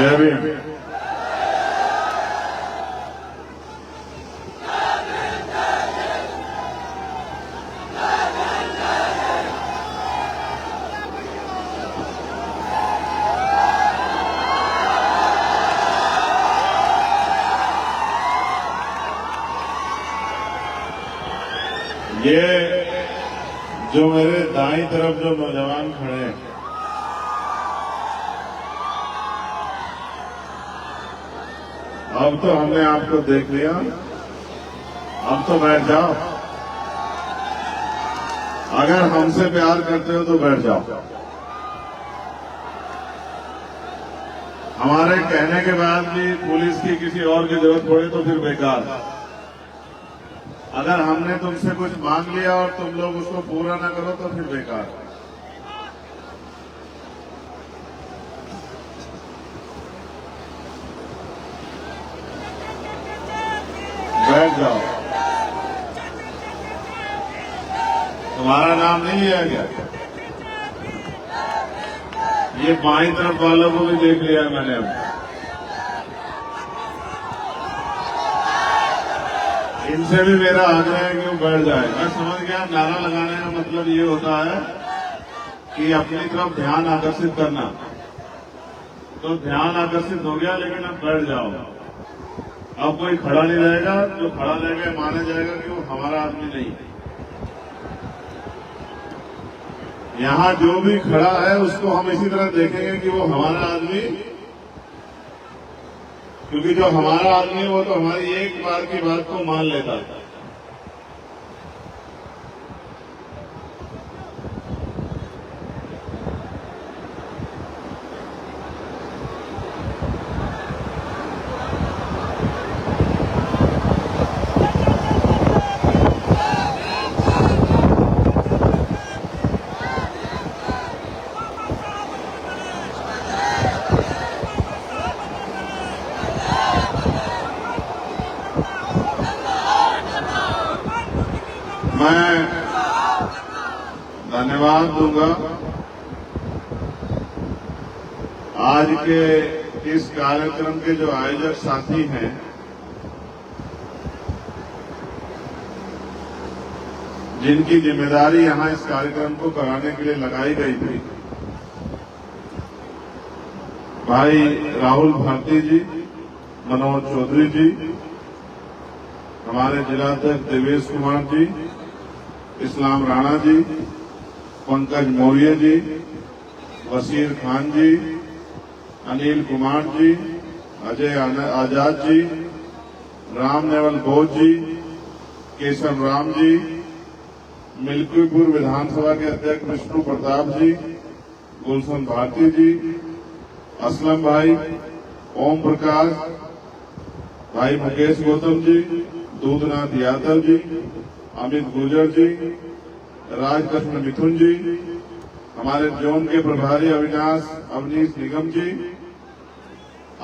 जय भीम। ये जो मेरे दाईं तरफ जो नौजवान खड़े हैं, अब तो हमने आपको देख लिया, अब तो बैठ जाओ। अगर हमसे प्यार करते हो तो बैठ जाओ। हमारे कहने के बाद भी पुलिस की किसी और की जरूरत पड़े तो फिर बेकार। अगर हमने तुमसे कुछ मांग लिया और तुम लोग उसको पूरा ना करो तो फिर बेकार। बैठ जाओ। तुम्हारा नाम नहीं लिया गया? ये बाईं तरफ वालों को भी देख लिया मैंने। अब इनसे भी मेरा आग्रह है कि वो बैठ जाए। मैं समझ गया नारा लगाने का मतलब ये होता है कि अपनी तरफ ध्यान आकर्षित करना। तो ध्यान आकर्षित हो गया, लेकिन अब बैठ जाओ। अब कोई खड़ा नहीं रहेगा। जो खड़ा रहेगा माना जाएगा कि वो हमारा आदमी नहीं है। यहाँ जो भी खड़ा है उसको हम इसी तरह देखेंगे कि वो हमारा आदमी, क्योंकि जो हमारा आदमी है वो तो हमारी एक बार की बात को मान लेता है। मैं धन्यवाद दूंगा आज के इस कार्यक्रम के जो आयोजक साथी हैं, जिनकी जिम्मेदारी यहां इस कार्यक्रम को कराने के लिए लगाई गई थी। भाई राहुल भारती जी, मनोज चौधरी जी, हमारे जिलाध्यक्ष देवेश कुमार जी, इस्लाम राणा जी, पंकज मौर्य जी, वसीर खान जी, अनिल कुमार जी, अजय आजाद जी, राम नेवल घोष जी, केशव राम जी, मिल्कीपुर विधानसभा के अध्यक्ष विष्णु प्रताप जी, गुलशन भारती जी, असलम भाई, ओम प्रकाश, भाई मुकेश गौतम जी, दूधनाथ यादव जी, अमित गुर्जर जी, राजकृष्ण मिथुन जी, हमारे जोन के प्रभारी अवनीश निगम जी,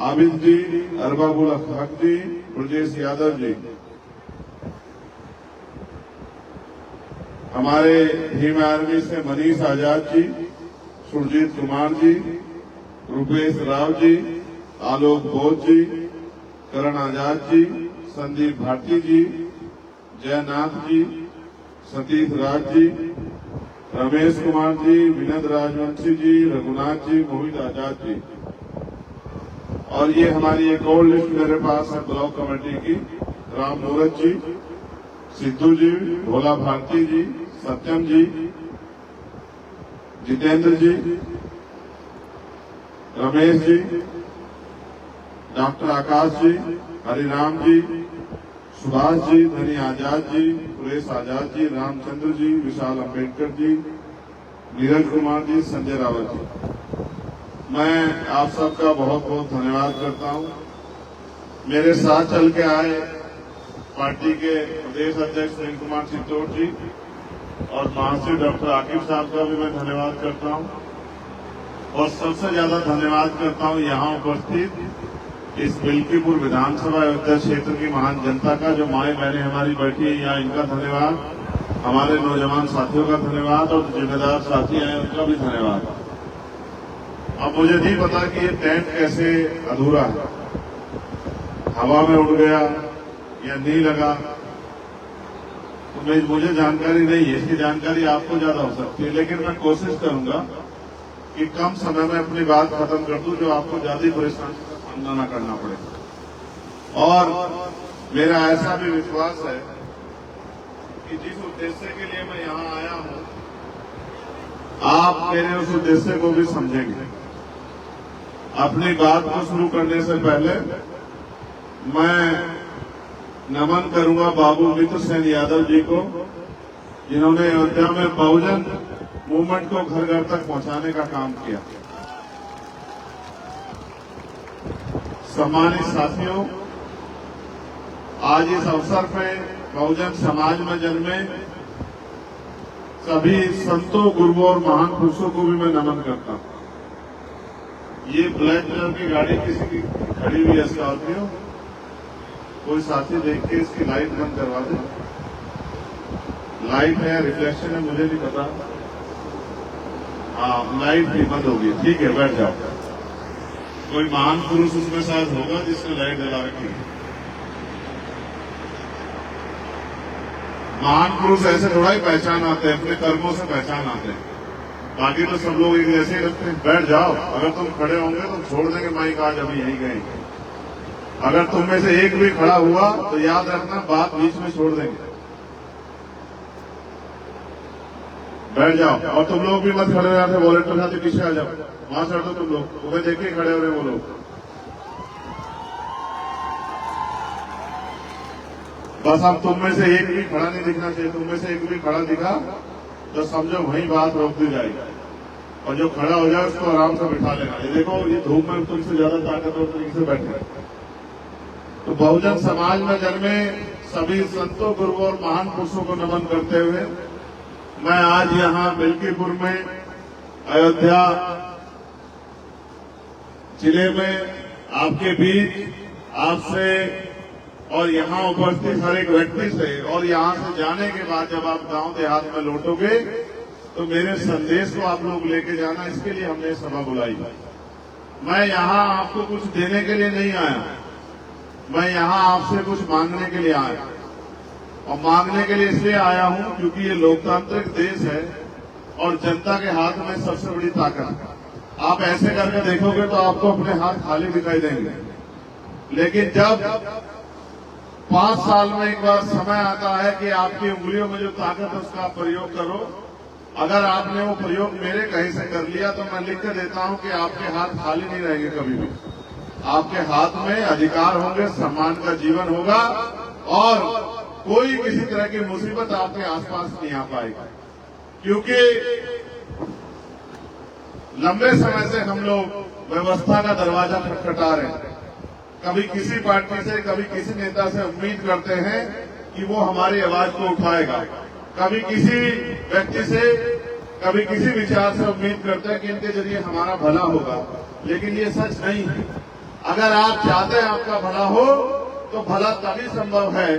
आबिद जी, अरबाबुल हक जी, ब्रजेश यादव जी, हमारे भीम आर्मी से मनीष आजाद जी, सुरजीत कुमार जी, रुपेश राव जी, आलोक बोध जी, करण आजाद जी, संदीप भारती जी, जयनाथ जी, सतीश राज जी, रमेश कुमार जी, विनोद राजवंशी जी, रघुनाथ जी, मोहित आजाद जी। और ये हमारी एक और लिस्ट मेरे पास है ब्लॉक कमेटी की। राम मूरत जी, सिद्धू जी, भोला भारती जी, सत्यम जी, जितेंद्र जी, रमेश जी, डॉक्टर आकाश जी, हरिराम जी, सुभाष जी, धनी आजाद जी, सुरेश आजाद जी, रामचंद्र जी, विशाल अम्बेडकर जी, नीरज कुमार जी, संजय रावत जी। मैं आप सबका बहुत बहुत धन्यवाद करता हूं। मेरे साथ चल के आए पार्टी के प्रदेश अध्यक्ष सुनील कुमार चित्तौड़ जी और महासचिव डॉक्टर आकिब साहब का भी मैं धन्यवाद करता हूं। और सबसे ज्यादा धन्यवाद करता हूं यहाँ उपस्थित इस मिल्कीपुर विधानसभा अयोध्या क्षेत्र की महान जनता का, जो माएं बहनें हमारी बैठी है यहाँ, इनका धन्यवाद। हमारे नौजवान साथियों का धन्यवाद और जिम्मेदार साथी हैं उनका भी धन्यवाद। अब मुझे नहीं पता कि ये टेंट कैसे अधूरा है, हवा में उड़ गया या नहीं लगा, तो मुझे जानकारी नहीं है। इसकी जानकारी आपको ज्यादा हो सकती है, लेकिन मैं कोशिश करूंगा कि कम समय में अपनी बात खत्म कर दूं, जो आपको ज्यादा परेशान सामना न करना पड़े। और मेरा ऐसा भी विश्वास है कि जिस उद्देश्य के लिए मैं यहाँ आया हूँ, आप मेरे उस उद्देश्य को भी समझेंगे। अपनी बात को शुरू करने से पहले मैं नमन करूंगा बाबू मित्र सेन यादव जी को, जिन्होंने अयोध्या में बहुजन मूवमेंट को घर घर तक पहुंचाने का काम किया। सम्मानित साथियों, आज इस अवसर पे बहुजन समाज में जन्मे सभी संतों, गुरुओं और महान पुरुषों को भी मैं नमन करता हूं। ये ब्लैक कलर की गाड़ी किसी की खड़ी हुई है, स्कॉर्पियो, कोई साथी देख के इसकी लाइट बंद करवा दे। लाइट है, रिफ्लेक्शन है, मुझे नहीं पता। हाँ, लाइट भी बंद होगी, ठीक है, बैठ जाओ। कोई महान पुरुष उसमें शायद होगा जिसने लाइट जला रखी है। महान पुरुष ऐसे थोड़ा ही पहचान आते हैं, अपने कर्मों से पहचान आते हैं। बाकी तो सब लोग एक जैसे ही रखते हैं। बैठ जाओ, अगर तुम खड़े होंगे तो छोड़ देंगे माइक, आज अभी यही गए। अगर तुम में से एक भी खड़ा हुआ तो याद रखना, बात बीच में छोड़ देंगे। बैठ जाओ। और तुम लोग भी मत खड़े हो जाते, वॉलेंटियर साथी पीछे आ जाओ, वहां चढ़ दो तुम लोग, तुम्हें देख के खड़े हो रहे वो लोग। बस अब तुम में से एक भी खड़ा नहीं दिखना चाहिए। तुम में से एक भी खड़ा दिखा तो समझो वहीं बात रोक दी जाएगी, और जो खड़ा हो जाए उसको आराम से बिठा लेना। ये देखो, ये धूप में तुमसे ज्यादा ताकतवर तरीके से बैठे। तो बहुजन समाज में जन्मे सभी संतों, गुरुओं और महान पुरुषों को नमन करते हुए मैं आज यहाँ मिल्कीपुर में अयोध्या जिले में आपके बीच आपसे और यहाँ उपस्थित हर एक व्यक्ति से, और यहाँ से जाने के बाद जब आप गांव देहात में लौटोगे तो मेरे संदेश को आप लोग लेके जाना, इसके लिए हमने सभा बुलाई। मैं यहाँ आपको कुछ देने के लिए नहीं आया, मैं यहाँ आपसे कुछ मांगने के लिए आया। और मांगने के लिए इसलिए आया हूँ क्योंकि ये लोकतांत्रिक देश है और जनता के हाथ में सबसे बड़ी ताकत है। आप ऐसे करके देखोगे तो आपको अपने हाथ खाली दिखाई देंगे, लेकिन जब 5 साल में एक बार समय आता है कि आपकी उंगलियों में जो ताकत है उसका आप प्रयोग करो। अगर आपने वो प्रयोग मेरे कहीं से कर लिया तो मैं लिख कर देता हूं कि आपके हाथ खाली नहीं रहेंगे कभी भी। आपके हाथ में अधिकार होंगे, सम्मान का जीवन होगा, और कोई किसी तरह की मुसीबत आपके आसपास नहीं आ पाएगी। क्योंकि लंबे समय से हम लोग व्यवस्था का दरवाजा खटखटा रहे हैं। कभी किसी पार्टी से, कभी किसी नेता से उम्मीद करते हैं कि वो हमारी आवाज को उठाएगा, कभी किसी व्यक्ति से, कभी किसी विचार से उम्मीद करते हैं कि इनके जरिए हमारा भला होगा, लेकिन ये सच नहीं है। अगर आप चाहते हैं आपका भला हो तो भला तभी संभव है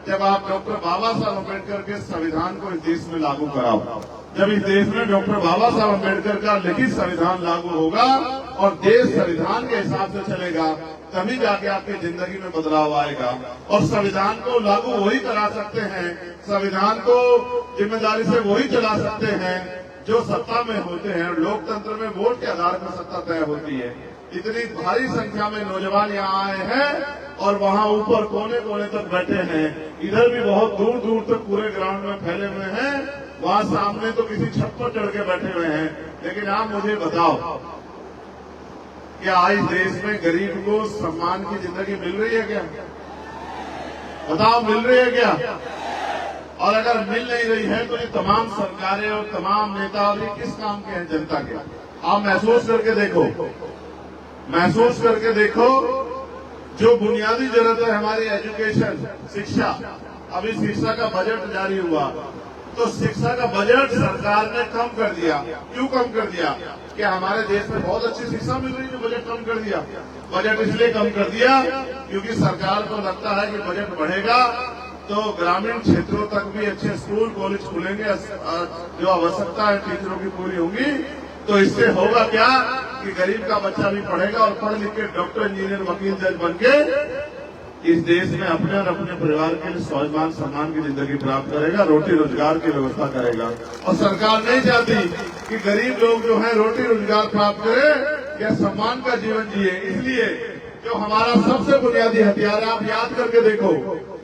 जब आप डॉक्टर बाबा साहब अम्बेडकर के संविधान को इस देश में लागू कराओ। जब इस देश में डॉक्टर बाबा साहब अम्बेडकर का लिखित संविधान लागू होगा और देश संविधान के हिसाब से चलेगा, तभी जाके आपकी जिंदगी में बदलाव आएगा। और संविधान को लागू वही करा सकते हैं, संविधान को जिम्मेदारी से वही चला सकते हैं जो सत्ता में होते हैं। लोकतंत्र में वोट के आधार पर सत्ता तय होती है। इतनी भारी संख्या में नौजवान यहाँ आए हैं और वहाँ ऊपर कोने कोने तक बैठे हैं। इधर भी बहुत दूर दूर तक पूरे ग्राउंड में फैले हुए हैं, वहाँ सामने तो किसी छत पर चढ़ के बैठे हुए हैं। लेकिन आप मुझे बताओ, क्या आज देश में गरीब को सम्मान की जिंदगी मिल रही है क्या? बताओ, मिल रही है क्या? और अगर मिल नहीं रही है तो ये तमाम सरकारें और तमाम नेता और ये किस काम के हैं? जनता के। आप महसूस करके देखो, महसूस करके देखो। जो बुनियादी जरूरत है हमारी एजुकेशन, शिक्षा, अभी शिक्षा का बजट जारी हुआ तो शिक्षा का बजट सरकार ने कम कर दिया। क्यों कम कर दिया? कि हमारे देश में बहुत अच्छी शिक्षा मिल रही है, बजट कम कर दिया। बजट इसलिए कम कर दिया क्योंकि सरकार को लगता है कि बजट बढ़ेगा तो ग्रामीण क्षेत्रों तक भी अच्छे स्कूल कॉलेज खुलेंगे, जो आवश्यकता है टीचरों की पूरी होंगी। तो इससे होगा क्या? कि गरीब का बच्चा भी पढ़ेगा और पढ़ लिख के डॉक्टर, इंजीनियर, वकील, जज बन के इस देश में अपने और अपने परिवार के लिए स्वाभिमान सम्मान की जिंदगी प्राप्त करेगा, रोटी रोजगार की व्यवस्था करेगा। और सरकार नहीं चाहती कि गरीब लोग जो है रोटी रोजगार प्राप्त करें या सम्मान का जीवन जिए। इसलिए जो हमारा सबसे बुनियादी हथियार है, आप याद करके देखो,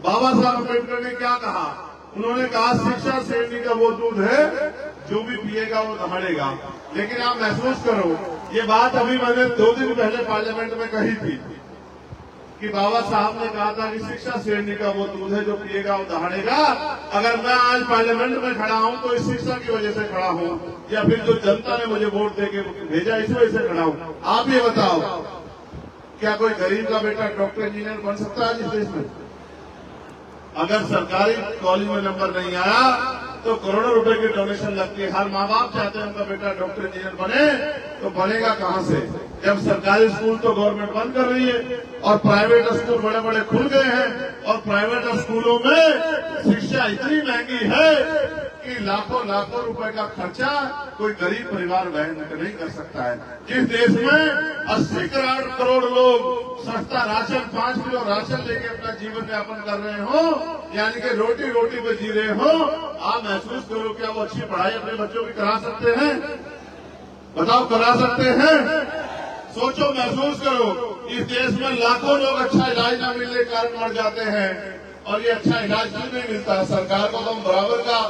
बाबा साहब अम्बेडकर ने क्या कहा। उन्होंने कहा शिक्षा शेरनी का वो दूध है जो भी पिएगा वो दहाड़ेगा। लेकिन आप महसूस करो, ये बात अभी मैंने 2 दिन पहले पार्लियामेंट में कही थी कि बाबा साहब ने कहा था कि शिक्षा शेरनी का वो दूध है जो पिएगा वो दहाड़ेगा। अगर मैं आज पार्लियामेंट में खड़ा हूं तो इस शिक्षा की वजह से खड़ा हूं, या फिर जो जनता ने मुझे वोट देके भेजा इस वजह से खड़ा हूं। आप ये बताओ, क्या कोई गरीब का बेटा डॉक्टर, इंजीनियर बन सकता है इस देश में? अगर सरकारी कॉलेज में नंबर नहीं आया तो करोड़ों रुपए की डोनेशन लगती है। हर माँ बाप चाहते हैं उनका बेटा डॉक्टर, इंजीनियर बने, तो बनेगा कहाँ से जब सरकारी स्कूल तो गवर्नमेंट बंद कर रही है और प्राइवेट स्कूल बड़े बड़े खुल गए हैं। और प्राइवेट स्कूलों में शिक्षा इतनी महंगी है कि लाखों लाखों रुपए का खर्चा कोई गरीब परिवार वहन नहीं कर सकता है। जिस देश में 80 करोड़ लोग सस्ता राशन, 5 किलो राशन लेके अपना जीवन यापन कर रहे हो, यानी कि रोटी रोटी पे जी रहे हो, आप महसूस करो क्या वो अच्छी पढ़ाई अपने बच्चों की करा सकते हैं? बताओ, करा सकते हैं? सोचो, महसूस करो, इस देश में लाखों लोग अच्छा इलाज न मिलने के कारण मर जाते हैं। और ये अच्छा इलाज क्यों नहीं मिलता? सरकार को तो हम बराबर का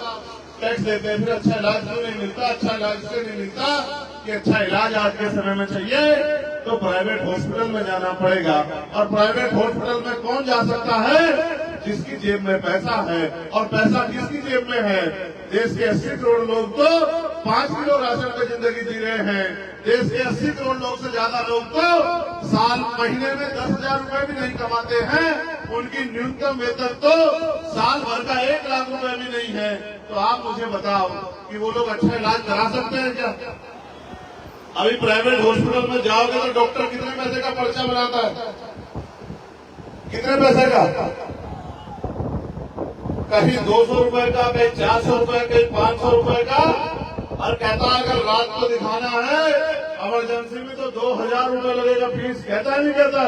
टैक्स देते हैं, फिर अच्छा इलाज क्यों नहीं मिलता? अच्छा इलाज इसलिए नहीं मिलता कि अच्छा इलाज आज के समय में चाहिए तो प्राइवेट हॉस्पिटल में जाना पड़ेगा। और प्राइवेट हॉस्पिटल में कौन जा सकता है? जिसकी जेब में पैसा है। और पैसा किसकी जेब में है? देश के 80 करोड़ लोग तो 5 किलो राशन पे जिंदगी जी रहे हैं। देश के 80 करोड़ लोग से ज्यादा लोग तो साल महीने में 10,000 रुपए भी नहीं कमाते हैं। उनकी न्यूनतम वेतन तो साल भर का 1 लाख रुपए भी नहीं है। तो आप मुझे बताओ कि वो लोग अच्छा इलाज करा सकते हैं क्या? अभी प्राइवेट हॉस्पिटल में जाओगे तो डॉक्टर कितने पैसे का पर्चा बनाता है? कितने पैसे का? कहीं 200 रुपए का, कहीं 400 रुपए, कहीं 500 रुपए का। और कहता है अगर रात को दिखाना है इमरजेंसी में तो 2,000 रुपए लगेगा फीस। कहता है नहीं कहता?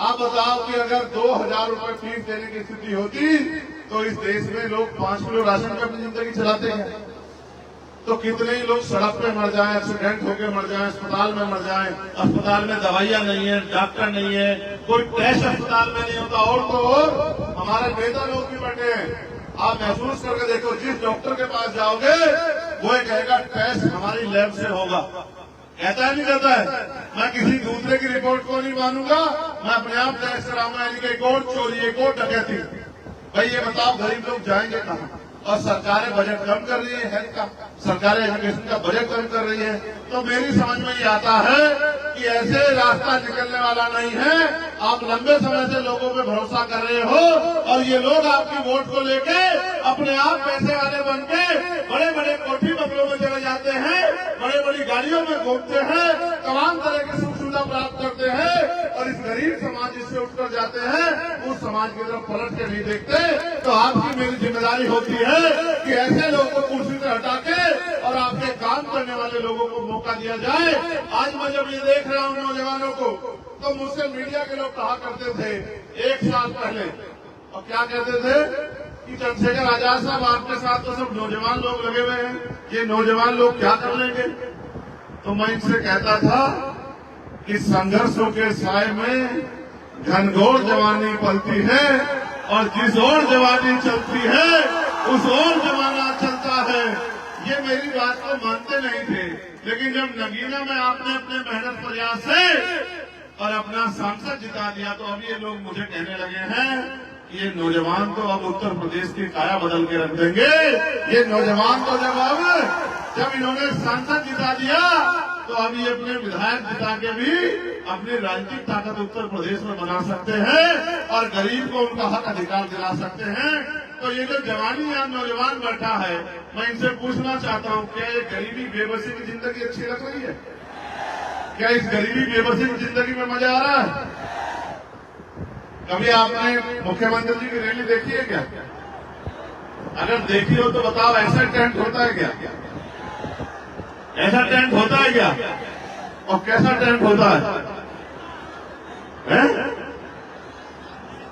आप बताओ कि अगर 2,000 रुपए फीस देने की स्थिति होती तो इस देश में लोग 5 किलो राशन पे अपनी जिंदगी चलाते हैं। तो कितने ही लोग सड़क पे मर जाएं, एक्सीडेंट होकर मर जाएं, अस्पताल में मर जाएं। अस्पताल में दवाइयां नहीं है, डॉक्टर नहीं है, कोई टेस्ट अस्पताल में नहीं होता। और तो और हमारे नेता लोग भी बैठे हैं। आप महसूस करके देखो, जिस डॉक्टर के पास जाओगे वो कहेगा टेस्ट हमारी लैब से होगा। कहता है नहीं कहता है? मैं किसी दूसरे की रिपोर्ट को नहीं मानूंगा, मैं अपने आप टेस्ट कराऊंगा। यानी कि एक और चोरी, एक और डकैती। भाई ये बताओ गरीब लोग जाएंगे कहाँ? और सरकारें बजट कम कर रही है हेल्थ का, सरकारें एजुकेशन का बजट कम कर रही है। तो मेरी समझ में ये आता है कि ऐसे रास्ता निकलने वाला नहीं है। आप लंबे समय से लोगों पे भरोसा कर रहे हो और ये लोग आपकी वोट को लेके अपने आप पैसे वाले बन के बड़े बड़े कोठी बंगलों में चले जाते हैं, बड़े बड़ी गाड़ियों में घूमते हैं, तमाम तरह की सुख सुविधा प्राप्त करते हैं। और इस गरीब समाज जिससे उठकर जाते हैं उस समाज की तरफ पलट के नहीं देखते। तो आपकी मेरी जिम्मेदारी होती है कि ऐसे लोगों को कुर्सी से हटा के और आपके काम करने वाले लोगों को मौका दिया जाए। आज मैं जब ये देख रहा हूँ नौजवानों को, तो मुझसे मीडिया के लोग कहा करते थे 1 साल पहले, और क्या कहते थे कि चंद्रशेखर आजाद साहब आपके साथ तो सब नौजवान लोग लगे हुए हैं, ये नौजवान लोग क्या कर लेंगे? तो मैं इनसे कहता था कि संघर्षों के साए में घनघोर जवानी पलती है और जिस ओर जवानी चलती है उस ओर जमाना चलता है। ये मेरी बात को मानते नहीं थे, लेकिन जब नगीना में आपने अपने मेहनत प्रयास से और अपना सांसद जिता दिया तो अब ये लोग मुझे कहने लगे हैं कि ये नौजवान तो अब उत्तर प्रदेश की काया बदल के रख देंगे। ये नौजवान तो जब इन्होंने सांसद जिता दिया तो अब ये अपने विधायक जिता के भी अपनी राजनीतिक ताकत उत्तर प्रदेश में बना सकते हैं और गरीब को उनका हक अधिकार दिला सकते हैं। तो ये जो जवानी या नौजवान बैठा है, मैं इनसे पूछना चाहता हूँ, क्या ये गरीबी बेबसी की जिंदगी अच्छी लग रही है? क्या इस गरीबी बेबसी की जिंदगी में मजा आ रहा है? कभी आपने मुख्यमंत्री जी की रैली देखी है क्या? अगर देखी हो तो बताओ, ऐसा टेंट होता है क्या? ऐसा टेंट होता है क्या? और कैसा टेंट होता है?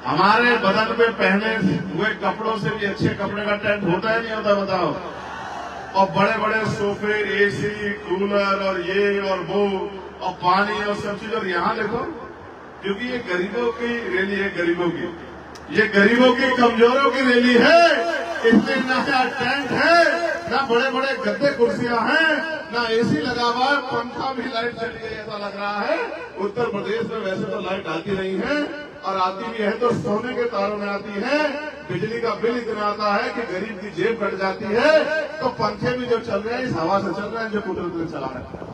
हमारे बदन पे पहने हुए कपड़ों से भी अच्छे कपड़े का टेंट होता है नहीं होता बताओ? और बड़े बड़े सोफे, एसी, कूलर और ये और वो और पानी और सब चीज। और यहाँ देखो, क्योंकि ये गरीबों की रैली है, गरीबों की, ये गरीबों की, कमजोरों की रैली है, इसलिए ना टेंट है, ना बड़े बड़े गद्दे कुर्सियां हैं, ना एसी लगा हुआ है, पंखा भी, लाइट चली गई ऐसा लग रहा है। उत्तर प्रदेश में वैसे तो लाइट आती नहीं है, और आती भी है तो सोने के तारों में आती है। बिजली का बिल इतना आता है कि गरीब की जेब कट जाती है। तो पंखे भी जो चल रहे हैं इस हवा से चल रहे हैं जो कुदरत चला रहे हैं।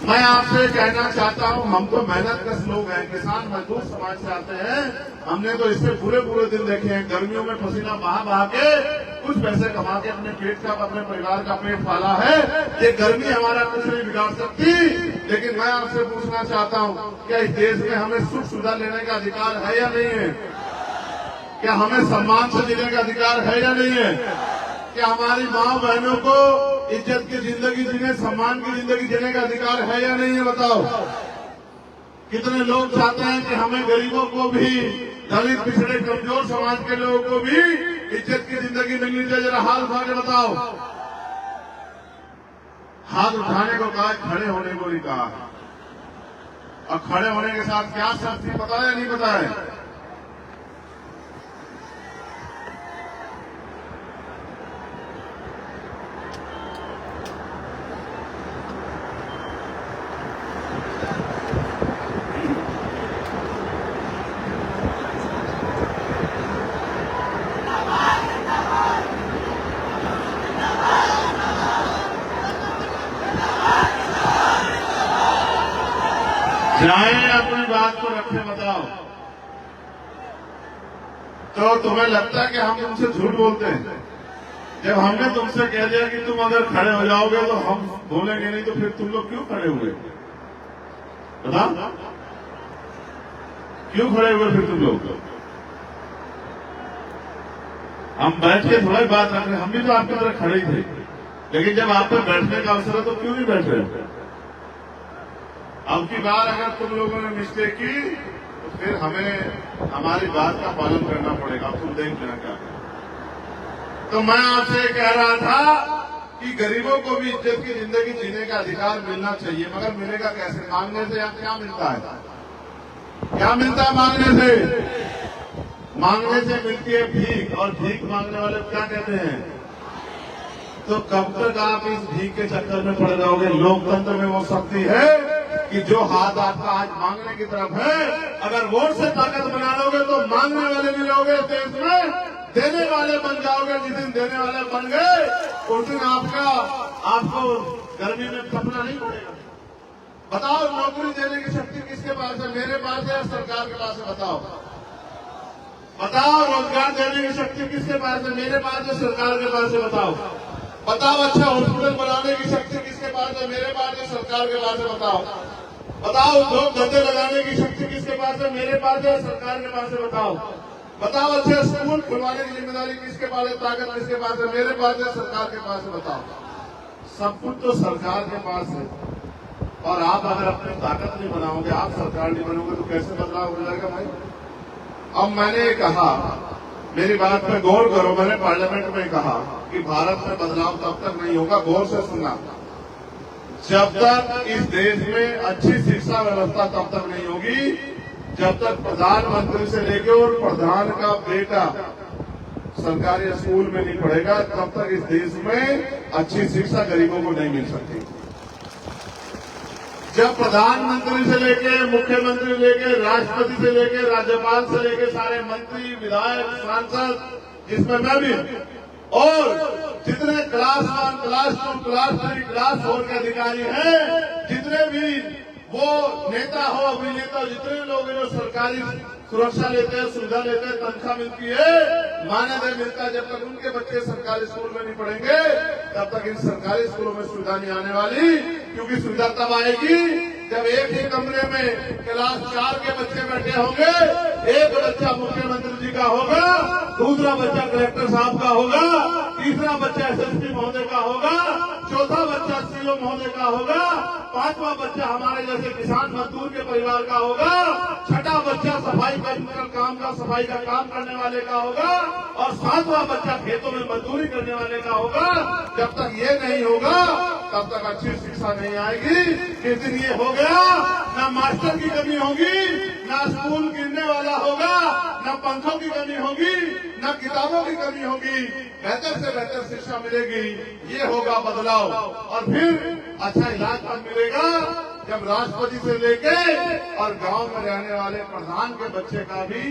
मैं आपसे कहना चाहता हूं, हम तो मेहनतकश लोग हैं, किसान मजदूर समाज से आते हैं। हमने तो इससे पूरे दिन देखे हैं, गर्मियों में पसीना बहा बहा के कुछ पैसे कमा के अपने पेट का, अपने परिवार का पेट पाला है। ये गर्मी हमारा कुछ नहीं बिगाड़ सकती। लेकिन मैं आपसे पूछना चाहता हूं, क्या इस देश में हमें सुख सुविधा लेने का अधिकार है या नहीं है? क्या हमें सम्मान से जीने का अधिकार है या नहीं है? क्या हमारी माँ बहनों को इज्जत की जिंदगी जीने, सम्मान की जिंदगी जीने का अधिकार है या नहीं है? बताओ। कितने लोग चाहते हैं कि हमें गरीबों को भी, दलित, पिछड़े, कमजोर समाज के लोगों को भी इज्जत की जिंदगी मिलनी चाहिए। जरा हाथ उठा के बताओ। हाथ उठाने को कहा, खड़े होने को नहीं कहा। और खड़े होने के साथ क्या शर्त थी पता है या नहीं पता है? चाहे अपनी बात को रखे, बताओ। तो तुम्हें लगता है कि हम तुमसे झूठ बोलते हैं? जब हमने तुमसे कह दिया कि तुम अगर खड़े हो जाओगे तो हम बोलेंगे नहीं, तो फिर तुम लोग क्यों खड़े हुए? बताओ, क्यों खड़े हुए फिर तुम लोग? हम बैठ के थोड़ा बात रख रहे, हम भी तो आपकी तरह खड़े ही थे। लेकिन जब आप पे बैठने का अवसर है तो क्यों नहीं बैठ रहे? अब की बार अगर तुम लोगों ने मिस्टेक की तो फिर हमें हमारी बात का पालन करना पड़ेगा। तुम देख लेना क्या। तो मैं आपसे कह रहा था कि गरीबों को भी इज्जत की जिंदगी जीने का अधिकार मिलना चाहिए, मगर मिलेगा कैसे? मांगने से। या क्या मिलता है? क्या मिलता है मांगने से? मांगने से मिलती है भीख, और भीख मांगने वाले क्या कहते हैं? तो कब तक आप इस भीख के चक्कर में पड़ जाओगे? लोकतंत्र में वो शक्ति है कि जो हाथ आपका आज मांगने की तरफ है, अगर वोट से ताकत बना लोगे तो मांगने वाले भी लोगे देश में, देने वाले बन जाओगे। जिस दिन देने वाले बन गए उस दिन आपको गर्मी में तपना नहीं पड़ेगा। बताओ, नौकरी देने की शक्ति किसके पास है? मेरे पास है या सरकार के पास है? बताओ। बताओ, रोजगार देने की शक्ति किसके पास है? मेरे पास है, सरकार के पास है? बताओ। बताओ, अच्छा हॉस्पिटल बनाने की शक्ति किसके पास है? मेरे पास है, सरकार के पास है? बताओ। बताओ, उद्योग धंधे लगाने की शक्ति किसके पास है? मेरे पास है, सरकार के पास है? बताओ। बताओ, अच्छे स्कूल खुलवाने की जिम्मेदारी किसके पास है? ताकत किसके पास है? मेरे पास है, सरकार के पास है? बताओ। सब कुछ तो सरकार के पास है। और आप अगर अपनी ताकत नहीं बनाओगे, आप सरकार नहीं बनोगे, तो कैसे बदलाव हो जाएगा भाई? अब मैंने कहा, मेरी बात पे गौर करो, मैंने पार्लियामेंट में कहा कि भारत में बदलाव तब तक नहीं होगा, गौर से सुनना, जब तक इस देश में अच्छी शिक्षा व्यवस्था तब तक नहीं होगी, जब तक प्रधानमंत्री से लेकर और प्रधान का बेटा सरकारी स्कूल में नहीं पढ़ेगा, तब तक इस देश में अच्छी शिक्षा गरीबों को नहीं मिल सकती। जब प्रधानमंत्री से लेके, मुख्यमंत्री से लेके, राष्ट्रपति से लेके, राज्यपाल से लेके सारे मंत्री, विधायक, सांसद, जिसमें मैं भी, और जितने क्लास 1, क्लास 2, क्लास 3, क्लास 4 के अधिकारी हैं, जितने भी वो नेता हो, अभिनेता, जितने लोग हैं जो सरकारी सुरक्षा लेते हैं, सुविधा लेते हैं, तनख्वाह मिलती है, मानदेय मिलता है, जब तक उनके बच्चे सरकारी स्कूल में नहीं पढ़ेंगे तब तक इन सरकारी स्कूलों में सुविधा नहीं आने वाली। क्योंकि सुविधा तब आएगी जब एक ही कमरे में क्लास 4 के बच्चे बैठे होंगे, एक बच्चा मुख्यमंत्री जी का होगा, दूसरा बच्चा कलेक्टर साहब का होगा, तीसरा बच्चा एसएसपी महोदय का होगा, चौथा बच्चा सीओ महोदय का होगा, पांचवा बच्चा हमारे जैसे किसान मजदूर के परिवार का होगा, छठा बच्चा सफाई सफाई का काम करने वाले का होगा, और सातवां बच्चा खेतों में मजदूरी करने वाले का होगा। जब तक ये नहीं होगा तब तक अच्छी शिक्षा नहीं आएगी। जिस दिन ये हो गया, ना मास्टर की कमी होगी, ना स्कूल गिरने वाला होगा, ना पंखों की कमी होगी, ना किताबों की कमी होगी, बेहतर से बेहतर शिक्षा मिलेगी। ये होगा बदलाव। और फिर अच्छा इलाज कब मिलेगा? जब राष्ट्रपति से लेके और गांव में रहने वाले प्रधान के बच्चे का भी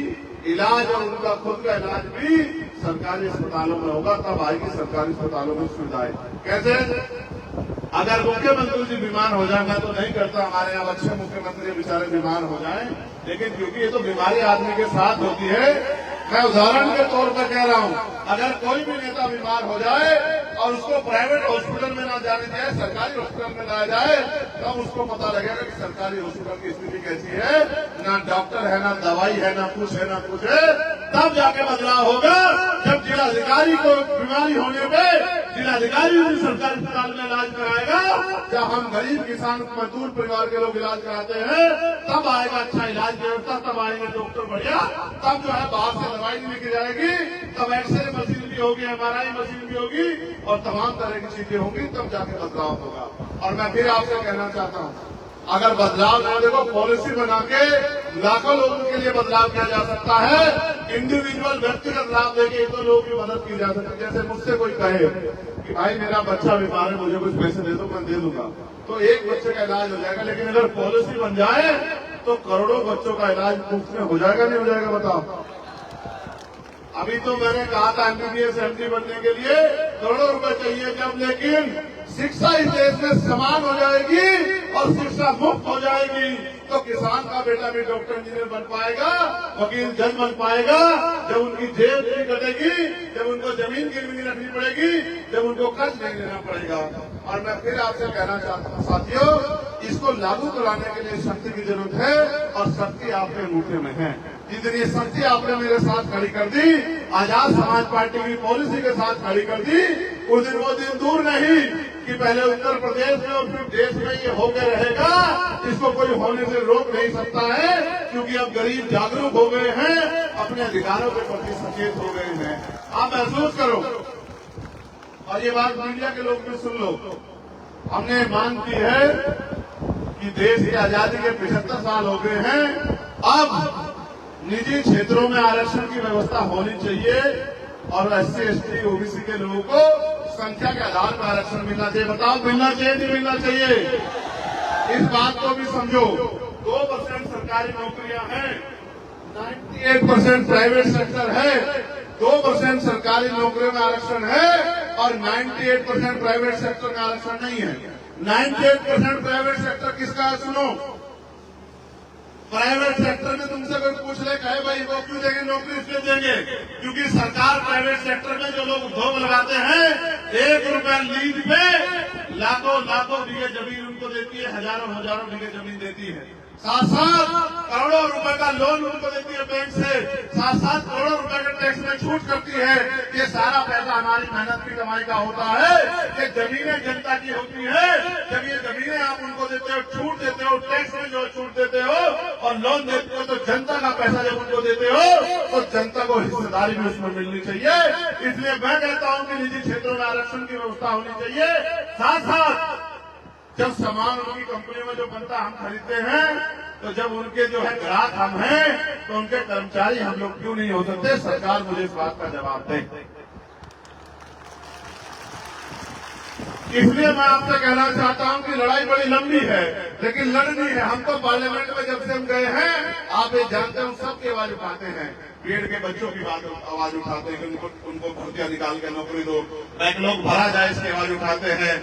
इलाज और उनका खुद का इलाज भी सरकारी अस्पतालों में होगा। तब आएगी सरकारी अस्पतालों में सुविधाएं। कैसे? अगर मुख्यमंत्री जी बीमार हो जाएगा तो नहीं करता, हमारे यहाँ अच्छे मुख्यमंत्री बेचारे बीमार हो जाएं, लेकिन क्योंकि ये तो बीमारी आदमी के साथ होती है, मैं उदाहरण के तौर पर कह रहा हूँ, अगर कोई भी नेता बीमार हो जाए और उसको प्राइवेट हॉस्पिटल में ना जाने जाए, सरकारी हॉस्पिटल में लाया जाए, तब उसको पता लगेगा कि सरकारी हॉस्पिटल की स्थिति कैसी है। ना डॉक्टर है, ना दवाई है, ना कुछ है, ना कुछ है। तब जाके बदलाव होगा जब जिलाधिकारी को बीमारी होने पे जिलाधिकारी भी सरकारी अस्पताल में इलाज कराएगा। जब हम गरीब किसान मजदूर परिवार के लोग इलाज कराते हैं, तब आएगा अच्छा इलाज व्यवस्था, तब आएंगे डॉक्टर बढ़िया, तब जो है बाहर से दवाई नहीं लेके जाएगी, तब एक्सरे मशीन भी होगी, MRI मशीन भी होगी, और तमाम तरह की चीजें होंगी, तब जाके बदलाव होगा। और मैं फिर आपसे कहना चाहता हूँ, अगर बदलाव ना देखो, पॉलिसी बना के लाखों लोगों के लिए बदलाव किया जा सकता है। इंडिविजुअल व्यक्तिगत लाभ देके तो लोगों की मदद की जा सकती है। जैसे मुझसे कोई कहे कि भाई मेरा बच्चा बीमार है, मुझे कुछ पैसे दे दो, मैं दे दूंगा, तो एक बच्चे का इलाज हो जाएगा। लेकिन अगर पॉलिसी बन जाए तो करोड़ों बच्चों का इलाज मुफ्त में हो जाएगा, नहीं हो जाएगा? बताओ। अभी तो मैंने कहा था MBBS MD बनने के लिए करोड़ों रुपए चाहिए जब, लेकिन शिक्षा इस देश में समान हो जाएगी और शिक्षा मुफ्त हो जाएगी तो किसान का बेटा भी डॉक्टर इंजीनियर बन पाएगा, वकील जज बन पाएगा। जब उनकी जेब नहीं कटेगी, जब उनको जमीन गिरवी नहीं रखनी पड़ेगी, जब उनको कर्ज नहीं लेना पड़ेगा। और मैं फिर आपसे कहना चाहता हूँ साथियों, इसको लागू कराने के लिए शक्ति की जरूरत है, और शक्ति आपके मुठ्ठी में है। जितनी शक्ति आपने मेरे साथ खड़ी कर दी, आजाद समाज पार्टी की पॉलिसी के साथ खड़ी कर दी, उस दिन वो दिन दूर नहीं कि पहले उत्तर प्रदेश में और फिर देश में ये होकर रहेगा। इसको कोई होने से रोक नहीं सकता है, क्योंकि अब गरीब जागरूक हो गए हैं, अपने अधिकारों के प्रति सचेत हो गए हैं। आप महसूस करो, और ये बात मीडिया के लोग भी सुन लो, हमने मांग की है कि देश की आजादी के 75 साल हो गए हैं, अब निजी क्षेत्रों में आरक्षण की व्यवस्था होनी चाहिए, और SC ST OBC के लोगों को संख्या के आधार पर आरक्षण मिलना चाहिए। बताओ, मिलना चाहिए नहीं मिलना चाहिए? इस बात को भी समझो। 2% सरकारी नौकरियां हैं, 98% प्राइवेट सेक्टर है, 2% सरकारी नौकरियों में आरक्षण है, और 98% प्राइवेट सेक्टर में आरक्षण नहीं है। 98% प्राइवेट सेक्टर किसका है? सुनो, प्राइवेट सेक्टर में तुमसे कोई पूछ ले, कहे भाई वो क्यों देंगे नौकरी? इसलिए देंगे क्योंकि सरकार प्राइवेट सेक्टर में जो लोग उद्योग लगाते हैं, 1 रुपया लीज पे लाखों बीघे जमीन उनको देती है, हजारों बीघे जमीन देती है, साथ करोड़ों रुपए का लोन उनको देती है बैंक से, साथ करोड़ों रुपए के टैक्स में छूट करती है। ये सारा पैसा हमारी मेहनत की कमाई का होता है। ये जमीनें जनता की होती है। जब ये जमीनें आप उनको देते हो, छूट देते हो, टैक्स में जो छूट देते हो और लोन देते हो, तो जनता का पैसा जब उनको देते हो तो जनता को हिस्सेदारी भी उसमें मिलनी चाहिए। इसलिए मैं कहता हूँ कि निजी क्षेत्रों में आरक्षण की व्यवस्था होनी चाहिए। साथ जब सामान उनकी कंपनी में जो बनता हम खरीदते हैं, तो जब उनके जो है ग्राहक हम हैं, तो उनके कर्मचारी हम लोग क्यों नहीं हो सकते? सरकार मुझे इस बात का जवाब दे। इसलिए मैं आपसे कहना चाहता हूं कि लड़ाई बड़ी लंबी है, लेकिन लड़नी है। हम तो पार्लियामेंट में जब से हम गए हैं, आप ये जानते हैं, सबकी आवाज उठाते हैं। बीएड के बच्चों की आवाज उठाते हैं कि उनको भर्तियां निकाल के नौकरी दो, बैकलॉग भरा जाए, इसकी आवाज उठाते हैं।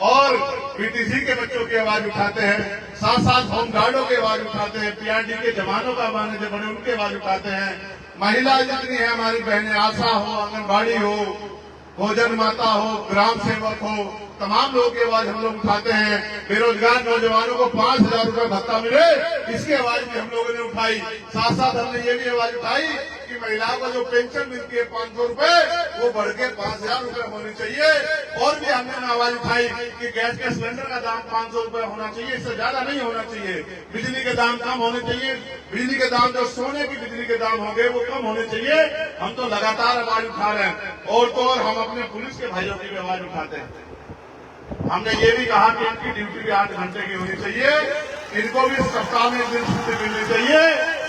और पीटीसी के बच्चों की आवाज उठाते हैं, साथ होमगार्डों की आवाज उठाते हैं, PRD के जवानों का माने जो बड़े उनकी आवाज उठाते हैं। महिला जितनी है हमारी बहनें, आशा हो, आंगनबाड़ी हो, भोजन माता हो, ग्राम सेवक हो, तमाम लोगों की आवाज हम लोग उठाते हैं। बेरोजगार नौजवानों को 5,000 रुपए भत्ता मिले, इसकी आवाज भी हम लोगों ने उठाई। साथ साथ हमने ये भी आवाज उठाई कि महिलाओं को जो पेंशन मिलती है 500 रुपए, वो बढ़ के 5,000 रुपए होनी चाहिए। और भी हमने आवाज उठाई कि गैस के सिलेंडर का दाम 500 रुपए होना चाहिए, इससे ज्यादा नहीं होना चाहिए। बिजली के दाम कम होने चाहिए, बिजली के दाम जो सोने की बिजली के दाम हो गए वो कम होने चाहिए। हम तो लगातार आवाज उठा रहे हैं। और तो और हम अपने पुलिस के भाइयों की भी आवाज उठाते हैं। हमने ये भी कहा कि इनकी ड्यूटी भी 8 घंटे की होनी चाहिए, इनको भी सप्ताह में 1 दिन छुट्टी मिलनी चाहिए।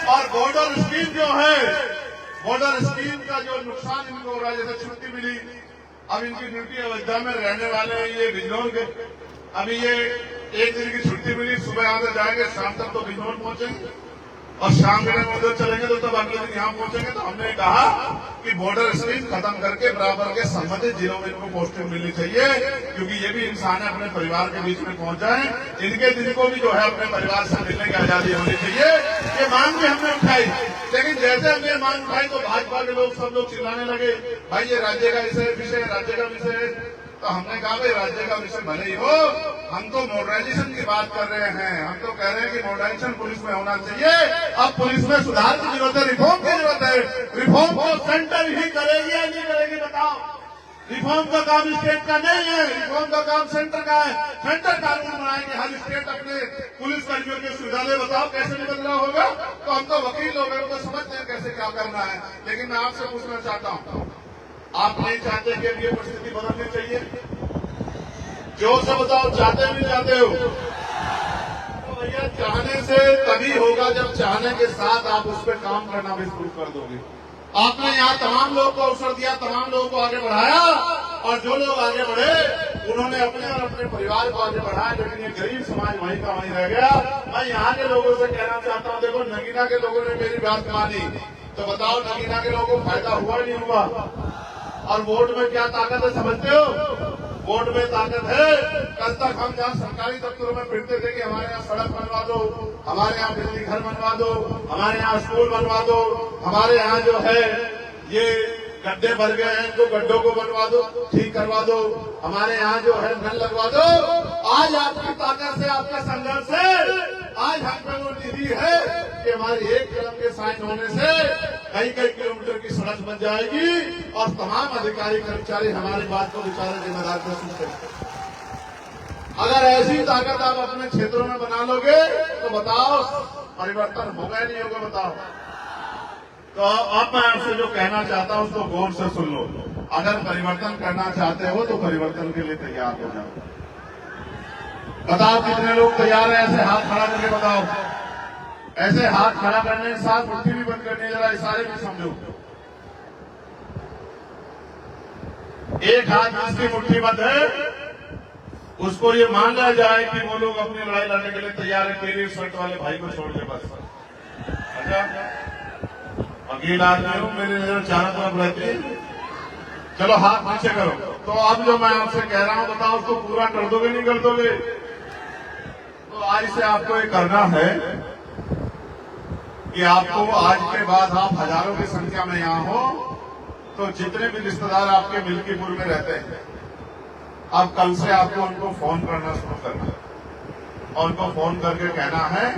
और बॉर्डर स्कीम जो है, बॉर्डर स्कीम का जो नुकसान इनको हो रहा है, जैसे छुट्टी मिली, अब इनकी ड्यूटी अयोध्या में रहने वाले हैं ये बिजनौर के, अभी ये 1 दिन की छुट्टी मिली, सुबह यहाँ से जाएंगे, शाम तक तो बिजनौर पहुंचेंगे और शाम के टाइम उधर चलेंगे तो तब अगले दिन यहाँ पहुंचेंगे। तो हमने कहा कि बॉर्डर स्कीम खत्म करके बराबर के संबंधित जिलों में इनको पोस्टिंग मिलनी चाहिए, क्योंकि ये भी इंसान है, अपने परिवार के बीच में पहुंच जाए। इनके दिन को भी जो है अपने परिवार से मिलने की आजादी होनी चाहिए। ये मांग भी हमने उठाई, लेकिन जैसे हमने मांग उठाई तो भाजपा के लोग सब लोग चिल्लाने लगे, भाई ये राज्य का विषय राज्य का विषय है। तो हमने कहा भाई राज्य का विषय भले ही हो, हम तो मॉडर्नाइजेशन की बात कर रहे हैं। हम तो कह रहे हैं कि मॉडर्नाइजेशन पुलिस में होना चाहिए। अब पुलिस में सुधार की जरूरत है, रिफॉर्म की जरूरत है। रिफॉर्म को सेंटर ही करेगी या नहीं करेगी बताओ? रिफॉर्म का काम स्टेट का नहीं है, रिफॉर्म का काम सेंटर का है। सेंटर कानून बनाएंगे, हर स्टेट अपने पुलिस कर्मियों की सुविधा ले। बताओ कैसे नहीं बदलाव होगा? तो हम तो वकील लोग हैं, उनको समझते हैं कैसे क्या करना है। लेकिन मैं आपसे पूछना चाहता हूँ, आप नहीं चाहते कि अब ये परिस्थिति बदलनी चाहिए? जोर से बताओ, चाहते भी चाहते हो? तो भैया चाहने से तभी होगा जब चाहने के साथ आप उस पर काम करना भी शुरू कर दोगे। आपने यहाँ तमाम लोगों को अवसर दिया, तमाम लोगों को आगे बढ़ाया, और जो लोग आगे बढ़े उन्होंने अपने और अपने परिवार को आगे बढ़ाया, लेकिन ये गरीब समाज वहीं का वहीं रह गया। मैं यहाँ के लोगों से कहना चाहता हूँ, देखो नगीना के लोगों ने मेरी बात मानी, तो बताओ नगीना के लोगों को फायदा हुआ नहीं हुआ? और वोट में क्या ताकत है समझते हो? वोट में ताकत है। कल तक हम जहाँ सरकारी दफ्तरों में फिरते थे कि हमारे यहाँ सड़क बनवा दो, हमारे यहाँ बिजली घर बनवा दो, हमारे यहाँ स्कूल बनवा दो, हमारे यहाँ जो है ये गड्ढे भर गए हैं इनको गड्ढों को बनवा दो, ठीक करवा दो, हमारे यहाँ जो है नल लगवा दो। आज आपकी ताकत से, आपके संघर्ष से आज हम पे वो निधि है कि हमारे एक कलम के साइन होने से कई कई किलोमीटर की सड़क बन जाएगी और तमाम अधिकारी कर्मचारी हमारी बात को बेचारे जिम्मेदार कर सकते हैं। अगर ऐसी ताकत आप अपने क्षेत्रों में बना लोगे तो बताओ परिवर्तन होगा नहीं होगा? बताओ। तो अब मैं आपसे जो कहना चाहता हूं उसको गौर से सुन लो। अगर परिवर्तन करना चाहते हो तो परिवर्तन के लिए तैयार हो जाओ। बताओ कितने लोग तैयार हैं? ऐसे हाथ खड़ा करके बताओ। ऐसे हाथ खड़ा करने के साथ मुट्ठी भी बंद करने, जरा इशारे भी समझो। एक हाथ जिसकी मुट्ठी बंद है उसको ये मान लिया जाए कि वो लोग अपनी लड़ाई लड़ने के लिए तैयार है, पीली शर्ट वाले भाई को छोड़ के बस। अच्छा, वकील आदमी हूं, मेरी नजर चारों तरफ रहती है। चलो हाथ नीचे करो। तो अब जो मैं आपसे कह रहा हूं बताओ उसको पूरा कर दोगे नहीं कर दोगे? तो आज से आपको ये करना है कि आपको आज के बाद आप हजारों की संख्या में यहाँ हो, तो जितने भी रिश्तेदार आपके मिल्कीपुर में रहते हैं, अब कल से आपको उनको फोन करना शुरू करना है और उनको फोन करके कहना है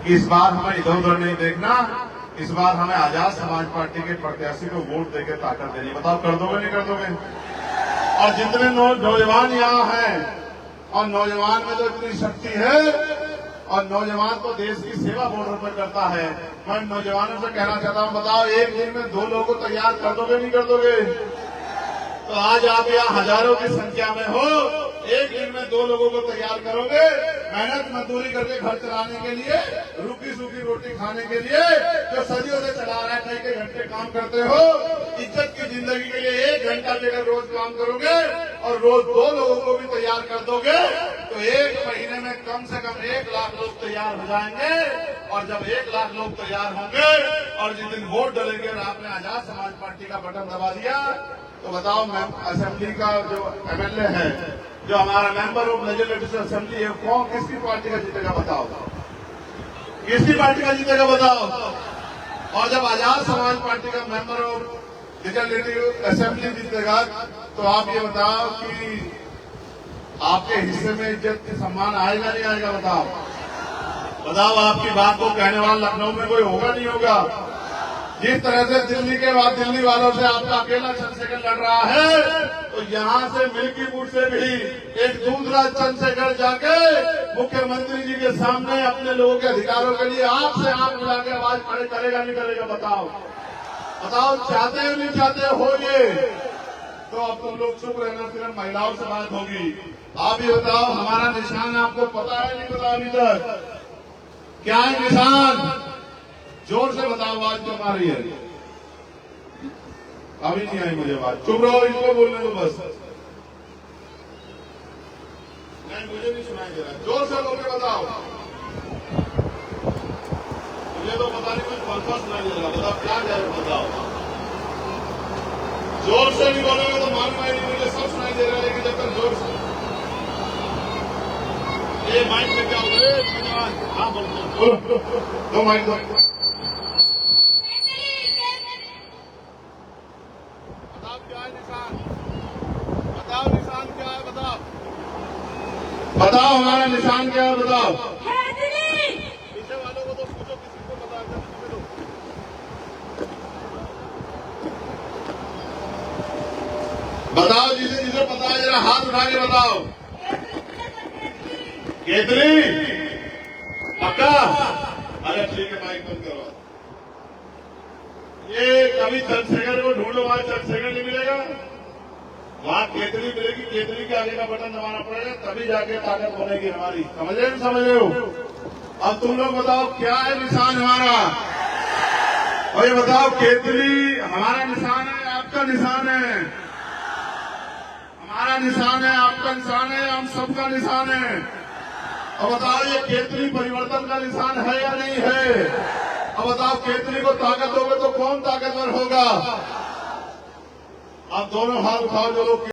कि इस बार हमें इधर उधर नहीं देखना, इस बार हमें आजाद समाज पार्टी के प्रत्याशी को वोट देकर ताकत देनी। बताओ कर दोगे नहीं कर दोगे? और जितने नौजवान यहाँ हैं, और नौजवान में तो इतनी शक्ति है, और नौजवान तो देश की सेवा बॉर्डर पर करता है। मैं नौजवानों से कहना चाहता हूँ, बताओ एक दिन में 2 लोगों को तैयार कर दोगे नहीं कर दोगे? तो आज आप यहाँ हजारों की संख्या में हो, एक दिन में 2 लोगों को तैयार करोगे, मेहनत मजदूरी करके घर चलाने के लिए, रूखी सूखी रोटी खाने के लिए, जो सदियों से चला रहा है, कई कई घंटे काम करते हो, इज्जत की जिंदगी के लिए 1 घंटा लेकर रोज काम करोगे और रोज 2 लोगों को भी तैयार कर दोगे, तो 1 महीने में कम से कम 1 लाख लोग तैयार हो जाएंगे। और जब 1 लाख लोग तैयार होंगे और जिस दिन वोट डलेंगे और आपने आजाद समाज पार्टी का बटन दबा दिया, तो बताओ मैम असेंबली का जो एमएलए है, जो हमारा मेंबर ऑफ लेजिस्लेटिव असेंबली है, कौन किसकी पार्टी का जीतेगा? बताओ किसकी पार्टी का जीतेगा? बताओ। और जब आजाद समाज पार्टी का मेंबर ऑफ लेजिस्लेटिव असेंबली जीतेगा तो आप ये बताओ कि आपके हिस्से में इज्जत सम्मान आएगा नहीं आएगा? बताओ आपकी बात को कहने वाला लखनऊ में कोई होगा नहीं होगा? जिस तरह से दिल्ली के बाद दिल्ली वालों से आपका अकेला चंद्रशेखर लड़ रहा है, तो यहां से मिल्कीपुर से भी एक दूसरा चंद्रशेखर जाके मुख्यमंत्री जी के सामने अपने लोगों के अधिकारों के लिए आपसे आंख मिला के आवाज खड़े करेगा नहीं करेगा? बताओ चाहते हो नहीं चाहते हो ये? तो अब तुम लोग चुप रहना, सिर्फ महिलाओं से बात होगी। आप ये बताओ, हमारा निशान आपको पता है नहीं पता अभी तक? क्या है निशान? जोर से बताओ, आवाज क्यों आ रही है? अभी नहीं आई मुझे बात। चुप रहो, इसको बोलने दो बस। नहीं, मुझे नहीं सुनाई दे रहा। जोर से बोल के बताओ। मुझे तो पता नहीं, कुछ फलफा सुनाई दे रहा। बताओ क्या कह रहे हो? बताओ। जोर से नहीं बोलोगे तो मालूम है नहीं, मुझे सब सुनाई दे रहा है, लेकिन जब तक जोर से ये माइक में क्या होगा? हाँ बोलो, दो माइक दो। बताओ क्या है निशान? बताओ निशान क्या है? बताओ हमारा निशान क्या है? बताओ। पीछे वालों को तो पूछो, किसी को पता है? बताओ, जिसे जिसे पता है जरा हाथ उठा के बताओ। केतली पक्का? अरे ठीक है, माइक बंद करो। ये कभी चंद्रशेखर को ढूंढो, वहां चंद्रशेखर नहीं मिलेगा, वहां केतली मिलेगी। केतली के आगे का बटन दबाना पड़ेगा, तभी जाके ताकत बनेगी हमारी। समझ रहे हो? अब तुम लोग बताओ क्या है निशान हमारा? और ये बताओ, केतली हमारा निशान है, आपका निशान है? हमारा निशान है, आपका निशान है, हम सबका निशान है। अब बताओ, ये केतली परिवर्तन का निशान है या नहीं है? अब बताओ, केतली को ताकत दोगे तो कौन ताकतवर होगा? आप दोनों हाथ उठाओ जो लोग